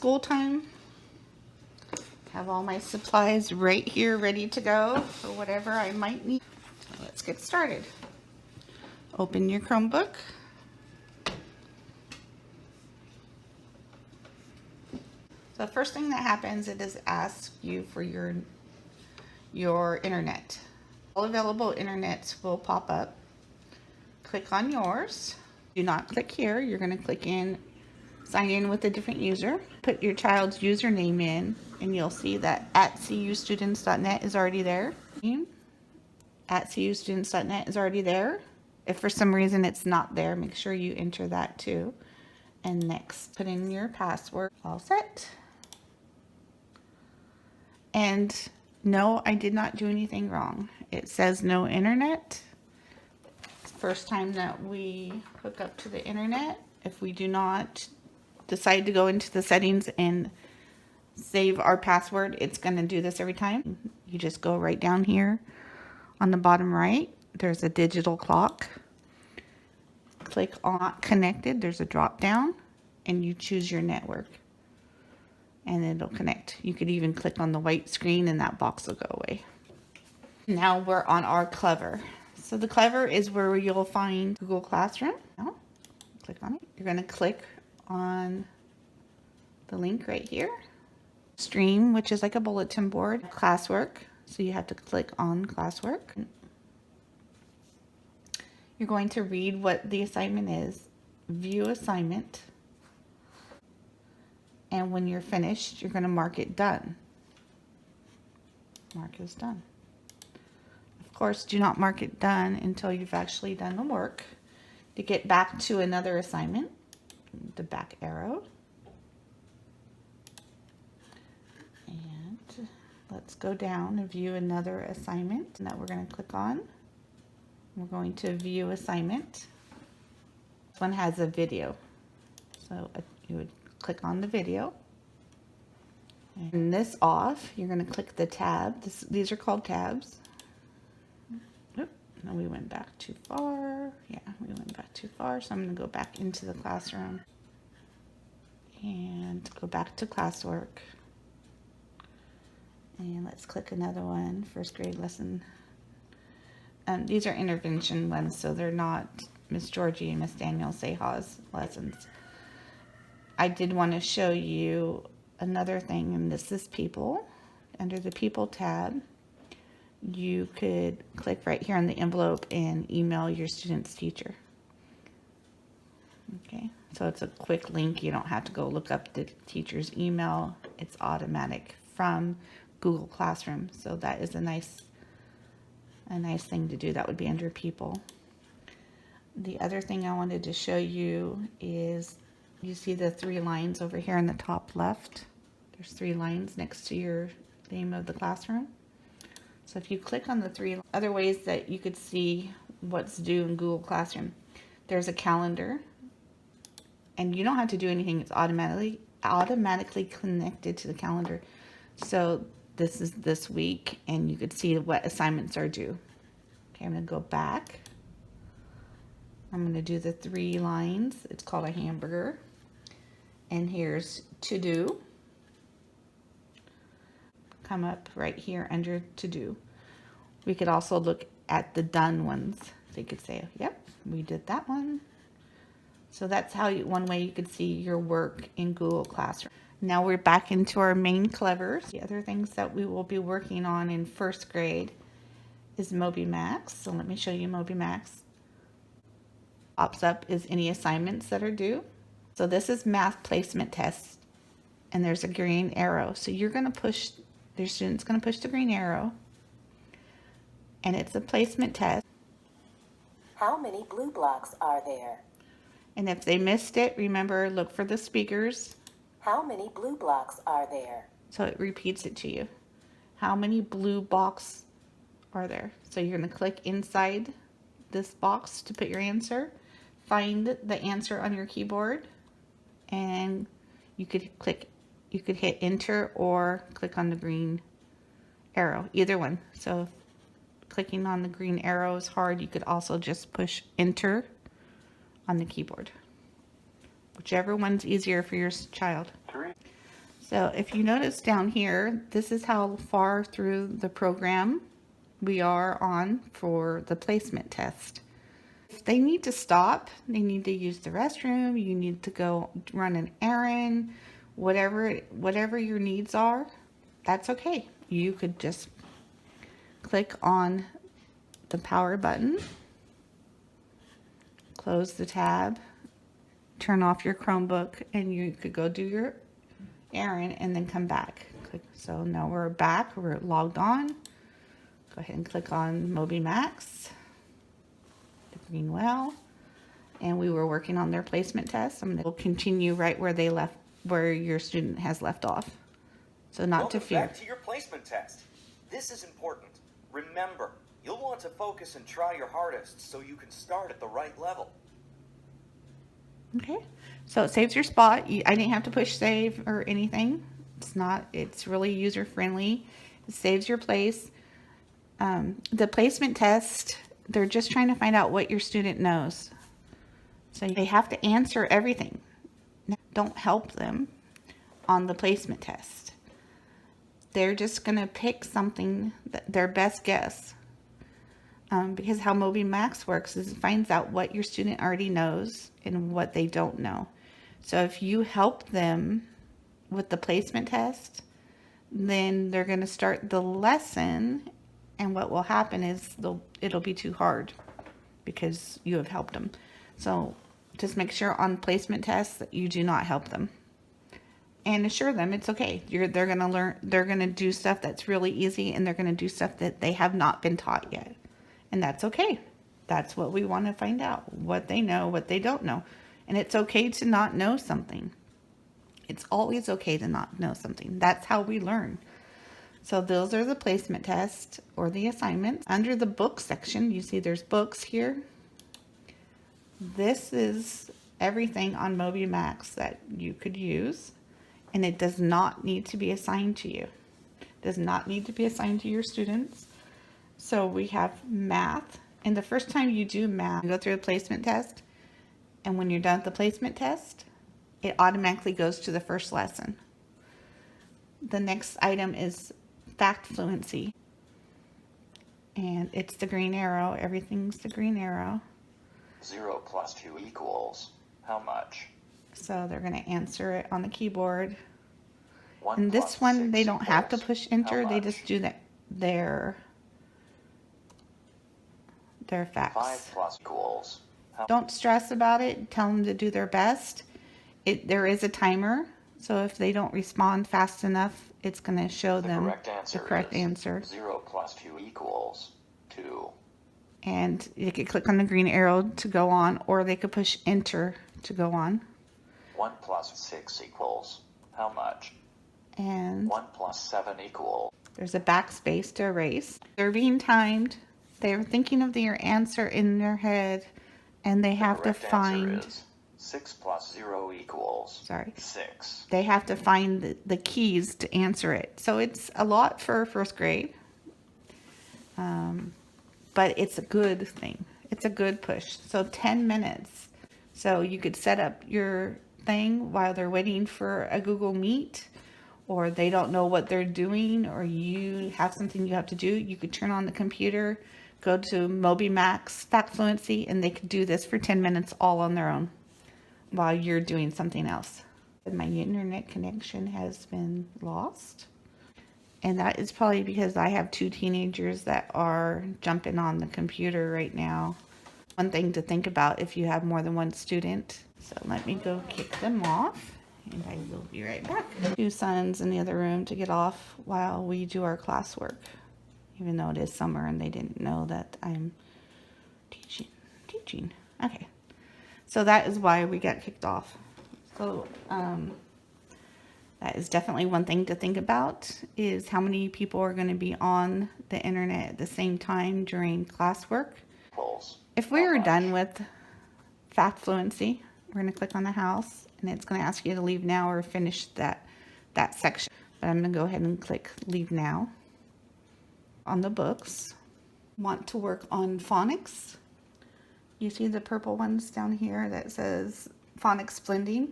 school time. Have all my supplies right here ready to go for whatever I might need. So let's get started. Open your Chromebook. So the first thing that happens, it is ask you for your internet. All available internets will pop up. Click on yours. Do not click here. You're going to click in, sign in with a different user. Put your child's username in, and you'll see that at custudents.net is already there. At custudents.net is already there. If for some reason it's not there, make sure you enter that too. And next, put in your password. All set. And no, I did not do anything wrong. It says no internet. First time that we hook up to the internet. If we do not decide to go into the settings and save our password, it's going to do this every time. You just go right down here on the bottom right. There's a digital clock. Click on connected. There's a drop down and you choose your network and it'll connect. You could even click on the white screen and that box will go away. Now we're on our Clever. So the Clever is where you'll find Google Classroom. Now, click on it. You're going to click on the link right here. Stream, which is like a bulletin board. Classwork. So you have to click on Classwork. You're going to read what the assignment is. View assignment. And when you're finished, you're going to mark it done. Mark as done. Of course, do not mark it done until you've actually done the work. To get back to another assignment, the back arrow. And let's go down and view another assignment that we're going to click on. We're going to view assignment. This one has a video. So you would click on the video. And this off, you're going to click the tab. These are called tabs. No, we went back too far. Yeah, we went back too far. So I'm going to go back into the classroom and go back to classwork. And let's click another one, first grade lesson. These are intervention ones, so they're not Miss Georgie and Miss Daniel Seha's lessons. I did want to show you another thing, and this is people. Under the people tab, you could click right here on the envelope and email your student's teacher. Okay, so it's a quick link. You don't have to go look up the teacher's email. It's automatic from Google Classroom. So that is a nice thing to do. That would be under people. The other thing I wanted to show you is you see the 3 lines over here in the top left. There's 3 lines next to your name of the classroom. So if you click on the 3 other ways that you could see what's due in Google Classroom, there's a calendar, and you don't have to do anything. It's automatically connected to the calendar. So this is this week, and you could see what assignments are due. Okay, I'm going to go back. I'm going to do the 3 lines. It's called a hamburger. And here's to do. Come up right here under to do. We could also look at the done ones. So you could say, yep, we did that one. So that's how one way you could see your work in Google Classroom. Now we're back into our main Clevers. The other things that we will be working on in first grade is Mobimax. So let me show you Mobimax. Pops up is any assignments that are due. So this is math placement tests, and there's a green arrow. So you're going to push, your student's going to push the green arrow, and it's a placement test. How many blue blocks are there? And if they missed it, remember, look for the speakers. How many blue blocks are there? So it repeats it to you. How many blue blocks are there? So you're going to click inside this box to put your answer. Find the answer on your keyboard, and you could hit enter or click on the green arrow, either one. So if clicking on the green arrow is hard, you could also just push enter on the keyboard. Whichever one's easier for your child. So if you notice down here, this is how far through the program we are on for the placement test. If they need to stop, they need to use the restroom, you need to go run an errand, whatever your needs are, that's okay. You could just click on the power button, close the tab, turn off your Chromebook, and you could go do your errand and then come back. So now we're back, we're logged on. Go ahead and click on Mobimax, the green well, and we were working on their placement test. We'll continue right where they left, where your student has left off. So not to fear. Back to your placement test. This is important. Remember, you'll want to focus and try your hardest so you can start at the right level. Okay, so it saves your spot. I didn't have to push save or anything. It's really user friendly. It saves your place. The placement test, they're just trying to find out what your student knows. So they have to answer everything. Don't help them on the placement test. They're just going to pick something, their best guess. Because how Mobimax works is it finds out what your student already knows and what they don't know. So if you help them with the placement test, then they're going to start the lesson, and what will happen is it'll be too hard because you have helped them. So just make sure on placement tests that you do not help them, and assure them it's okay. They're going to learn, they're going to do stuff that's really easy, and they're going to do stuff that they have not been taught yet. And that's okay. That's what we want to find out, what they know, what they don't know. And it's okay to not know something. It's always okay to not know something. That's how we learn. So those are the placement tests or the assignments. Under the book section, you see there's books here. This is everything on Mobimax that you could use, and it does not need to be assigned to you. It does not need to be assigned to your students. So we have math, and the first time you do math, you go through a placement test, and when you're done with the placement test, it automatically goes to the first lesson. The next item is fact fluency, and it's the green arrow. Everything's the green arrow. 0 plus 2 equals how much? So they're going to answer it on the keyboard. 1 And this plus one, 6 they don't have to equals push how enter. They much? just do their facts. 5 plus equals how Don't stress about it. Tell them to do their best. There is a timer, so if they don't respond fast enough, it's going to show them the correct answer. 0 plus 2 equals 2. And you could click on the green arrow to go on, or they could push enter to go on. 1 plus 6 equals how much? And 1 plus 7 equals. there's a backspace to erase. They're being timed. They're thinking of their answer in their head, and they have to find... 6 plus 0 equals 6. They have to find the keys to answer it. So it's a lot for first grade, but it's a good thing. It's a good push. So 10 minutes. So you could set up your thing while they're waiting for a Google Meet, or they don't know what they're doing, or you have something you have to do. You could turn on the computer, go to Mobimax Fact Fluency, and they could do this for 10 minutes all on their own while you're doing something else. My internet connection has been lost, and that is probably because I have 2 teenagers that are jumping on the computer right now. One thing to think about if you have more than one student. So let me go kick them off, and I will be right back. 2 sons in the other room to get off while we do our classwork, even though it is summer and they didn't know that I'm teaching. Okay. So that is why we got kicked off. So that is definitely one thing to think about, is how many people are going to be on the internet at the same time during classwork. If we are done with fact fluency, we're going to click on the house, and it's going to ask you to leave now or finish that section. But I'm going to go ahead and click leave now. On the books, want to work on phonics. You see the purple ones down here that says phonics blending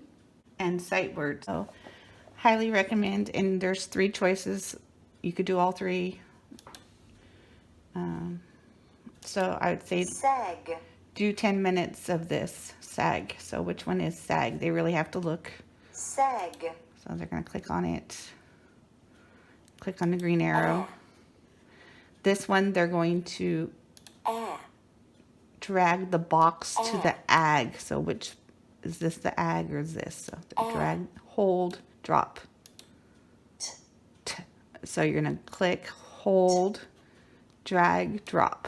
and sight words. So highly recommend, and there's 3 choices. You could do all 3. So I would say Sag. do 10 minutes of this, SAG. So which one is SAG? They really have to look. Sag. So they're going to click on it. Click on the green arrow. This one, they're going to drag the box to the ag. So which, is this the ag or is this? So drag, hold, drop. So you're going to click, hold, drag, drop.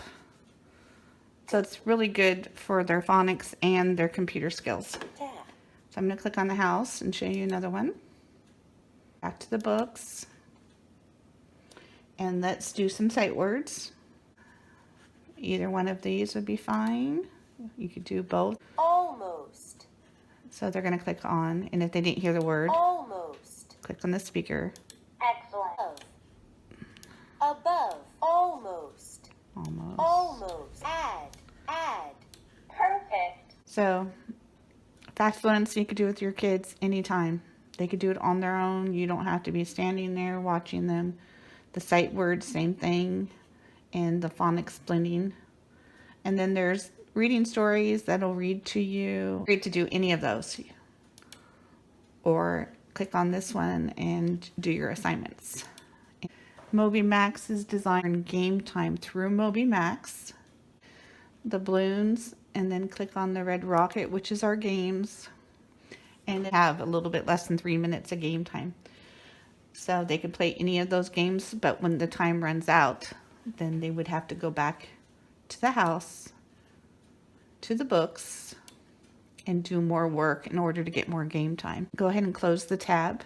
So it's really good for their phonics and their computer skills. So I'm going to click on the house and show you another one. Back to the books. And let's do some sight words. Either one of these would be fine. You could do both. Almost. So they're going to click on, and if they didn't hear the word, Almost. click on the speaker. Excellent. Above. Almost. Almost. Almost. Add. Perfect. So fast fluency you could do with your kids anytime. They could do it on their own. You don't have to be standing there watching them. The sight words, same thing. And the phonics blending. And then there's reading stories that'll read to you. Great to do any of those. Or click on this one and do your assignments. Mobimax is designed game time through Mobimax. The balloons, and then click on the red rocket, which is our games. And have a little bit less than 3 minutes of game time. So they could play any of those games, but when the time runs out, then they would have to go back to the house, to the books, and do more work in order to get more game time. Go ahead and close the tab.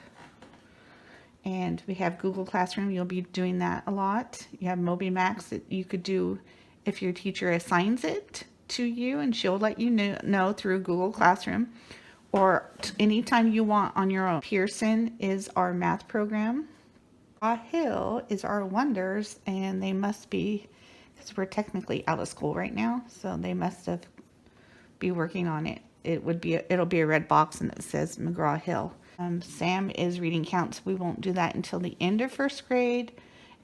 And we have Google Classroom. You'll be doing that a lot. You have Mobimax that you could do if your teacher assigns it to you, and she'll let you know through Google Classroom, or anytime you want on your own. Pearson is our math program. Hill is our Wonders, and they must be, because we're technically out of school right now, so they must have be working on it. It'll be a red box and it says McGraw-Hill. Sam is reading counts. We won't do that until the end of first grade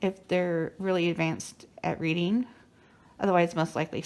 if they're really advanced at reading. Otherwise, most likely